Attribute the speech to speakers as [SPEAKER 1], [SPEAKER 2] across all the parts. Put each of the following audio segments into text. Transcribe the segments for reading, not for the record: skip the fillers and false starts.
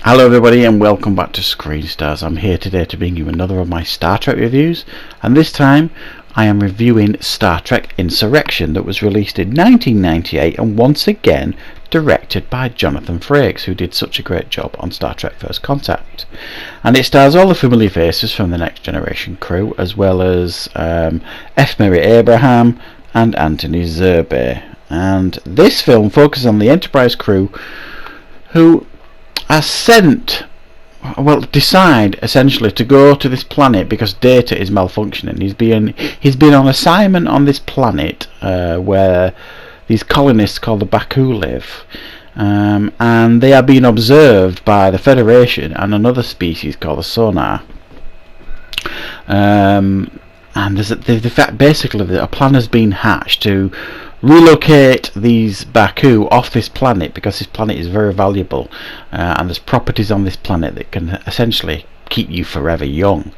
[SPEAKER 1] Hello everybody and welcome back to Screen Stars. I'm here today to bring you another of my Star Trek reviews, and this time I am reviewing Star Trek Insurrection, that was released in 1998 and once again directed by Jonathan Frakes, who did such a great job on Star Trek First Contact. And it stars all the familiar faces from the Next Generation crew, as well as F. Mary Abraham and Anthony Zerbe. And this film focuses on the Enterprise crew who are decide essentially to go to this planet because data is malfunctioning. He's been on assignment on this planet where these colonists called the Baku live, and they are being observed by the Federation and another species called the Sonar. And there's the fact basically a plan has been hatched to relocate these Baku off this planet because this planet is very valuable, and there's properties on this planet that can essentially keep you forever young.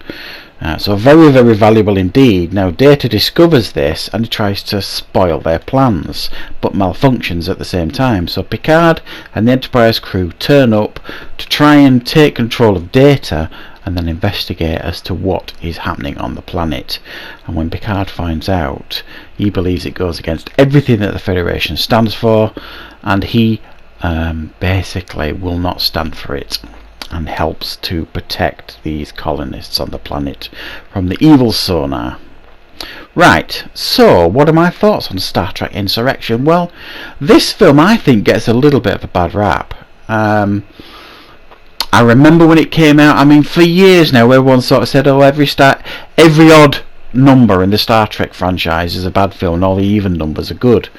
[SPEAKER 1] So very, very valuable indeed. Now Data discovers this and tries to spoil their plans, but malfunctions at the same time. So Picard and the Enterprise crew turn up to try and take control of Data and then investigate as to what is happening on the planet. And when Picard finds out, he believes it goes against everything that the Federation stands for, and he basically will not stand for it, and helps to protect these colonists on the planet from the evil Sonar. Right, so what are my thoughts on Star Trek Insurrection? Well, this film I think gets a little bit of a bad rap. I remember when it came out, I mean for years now everyone sort of said, oh, every odd number in the Star Trek franchise is a bad film and all the even numbers are good.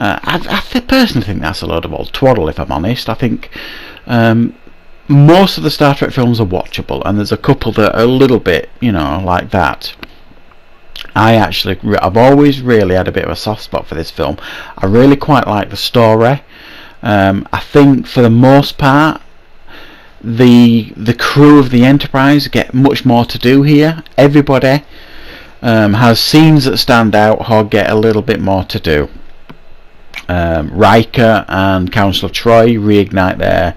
[SPEAKER 1] I personally think that's a load of old twaddle, if I'm honest. I think most of the Star Trek films are watchable, and there's a couple that are a little bit, like that. I've always really had a bit of a soft spot for this film. I really quite like the story. I think for the most part the crew of the Enterprise get much more to do here. Everybody has scenes that stand out or get a little bit more to do. Riker and Councillor Troy reignite their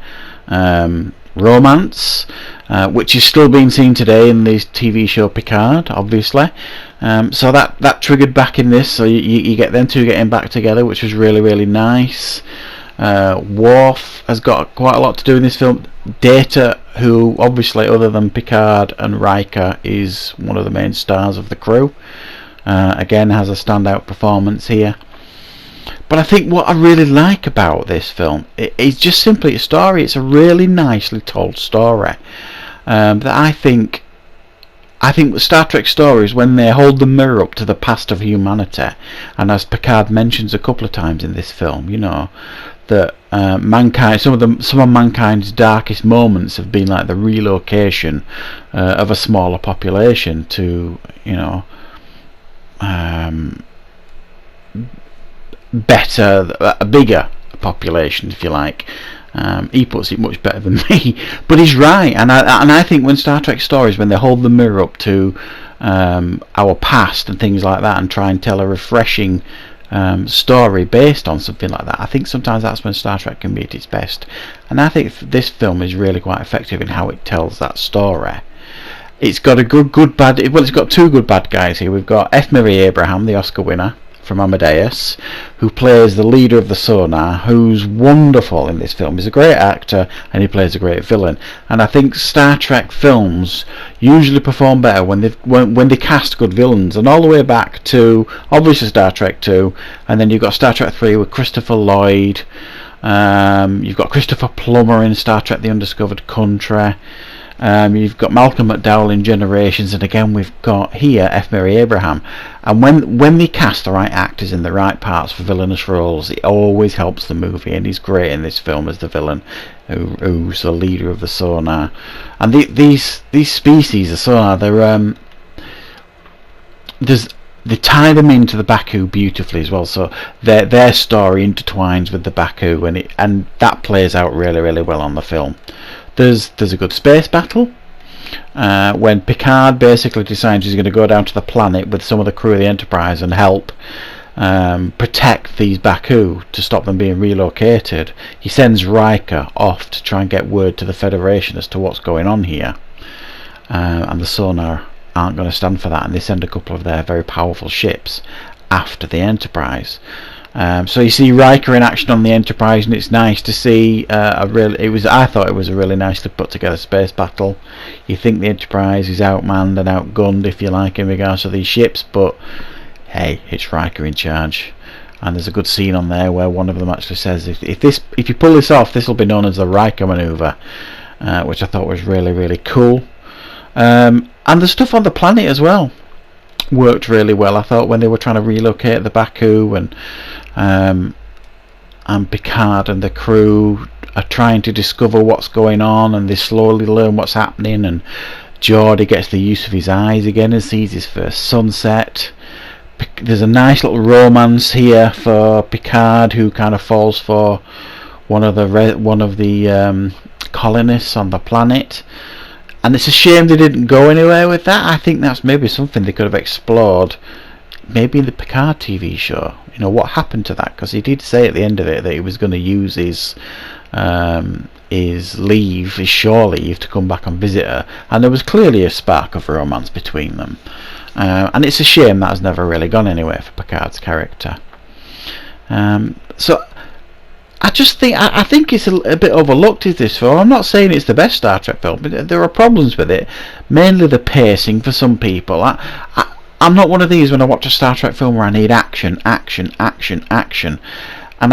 [SPEAKER 1] romance, which is still being seen today in the TV show Picard, obviously. So that triggered back in this, so you get them two getting back together, which was really, really nice. Worf has got quite a lot to do in this film. Data, who obviously other than Picard and Riker is one of the main stars of the crew, again has a standout performance here. But I think what I really like about this film is just simply a story. It's a really nicely told story that I think Star Trek stories, when they hold the mirror up to the past of humanity, and as Picard mentions a couple of times in this film, that mankind, some of mankind's darkest moments have been like the relocation of a smaller population to a bigger population, if you like. He puts it much better than me, but he's right. And I think when Star Trek stories, when they hold the mirror up to our past and things like that, and try and tell a refreshing story based on something like that, I think sometimes that's when Star Trek can be at its best. And I think this film is really quite effective in how it tells that story. It's got a good bad. Well, it's got two good bad guys here. We've got F. Mary Abraham, the Oscar winner from Amadeus, who plays the leader of the Sonar, who's wonderful in this film. He's a great actor and he plays a great villain. And I think Star Trek films usually perform better when they cast good villains, and all the way back to obviously Star Trek 2, and then you've got Star Trek 3 with Christopher Lloyd. You've got Christopher Plummer in Star Trek The Undiscovered Country. You've got Malcolm McDowell in Generations, and again we've got here F. Mary Abraham. And when they cast the right actors in the right parts for villainous roles, it always helps the movie, and he's great in this film as the villain, who's the leader of the Sonar. And these species, the Sonar, they tie them into the Baku beautifully as well, so their story intertwines with the Baku, and that plays out really, really well on the film. There's a good space battle when Picard basically decides he's going to go down to the planet with some of the crew of the Enterprise and help protect these Baku to stop them being relocated, he sends Riker off to try and get word to the Federation as to what's going on here, and the sonar aren't going to stand for that, and they send a couple of their very powerful ships after the Enterprise. So you see Riker in action on the Enterprise, and it's nice to see I thought it was a really nicely put together space battle. You think the Enterprise is outmanned and outgunned, if you like, in regards to these ships, but hey, it's Riker in charge. And there's a good scene on there where one of them actually says, if you pull this off, this will be known as the Riker maneuver, which I thought was really, really cool. And the stuff on the planet as well worked really well. I thought when they were trying to relocate the Baku, and Picard and the crew are trying to discover what's going on, and they slowly learn what's happening, and Geordi gets the use of his eyes again and sees his first sunset. There's a nice little romance here for Picard, who kind of falls for one of the colonists on the planet. And it's a shame they didn't go anywhere with that. I think that's maybe something they could have explored, maybe in the Picard TV show. You know, what happened to that? Because he did say at the end of it that he was going to use his shore leave, to come back and visit her. And there was clearly a spark of romance between them. And it's a shame that has never really gone anywhere for Picard's character. So I think it's a bit overlooked, is this film. I'm not saying it's the best Star Trek film, but there are problems with it. Mainly the pacing for some people. I'm not one of these when I watch a Star Trek film where I need action. And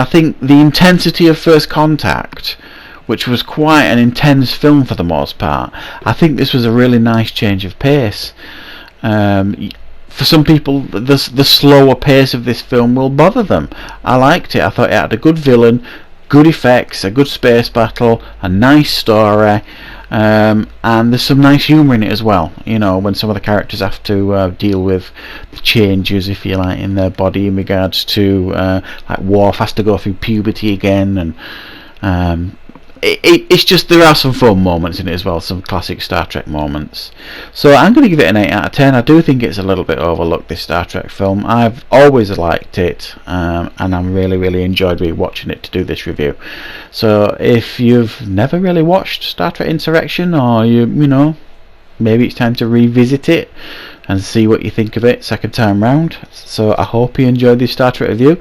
[SPEAKER 1] I think the intensity of First Contact, which was quite an intense film for the most part, I think this was a really nice change of pace. For some people, the slower pace of this film will bother them. I liked it. I thought it had a good villain, good effects, a good space battle, a nice story, and there's some nice humour in it as well. You know, when some of the characters have to deal with the changes, if you like, in their body in regards to like Worf has to go through puberty again, and it's just, there are some fun moments in it as well, some classic Star Trek moments. So I'm going to give it an 8 out of 10. I do think it's a little bit overlooked, this Star Trek film. I've always liked it, and I'm really enjoyed watching it to do this review. So if you've never really watched Star Trek Insurrection, or you know, maybe it's time to revisit it and see what you think of it second time round. So I hope you enjoyed this Star Trek review.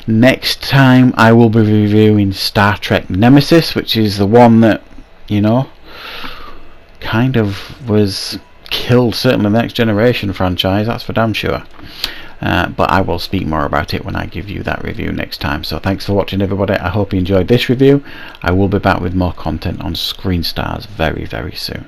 [SPEAKER 1] Next time I will be reviewing Star Trek Nemesis, which is the one that, you know, kind of was killed, certainly the Next Generation franchise, that's for damn sure. But I will speak more about it when I give you that review next time. So thanks for watching, everybody. I hope you enjoyed this review. I will be back with more content on Screen Stars very soon.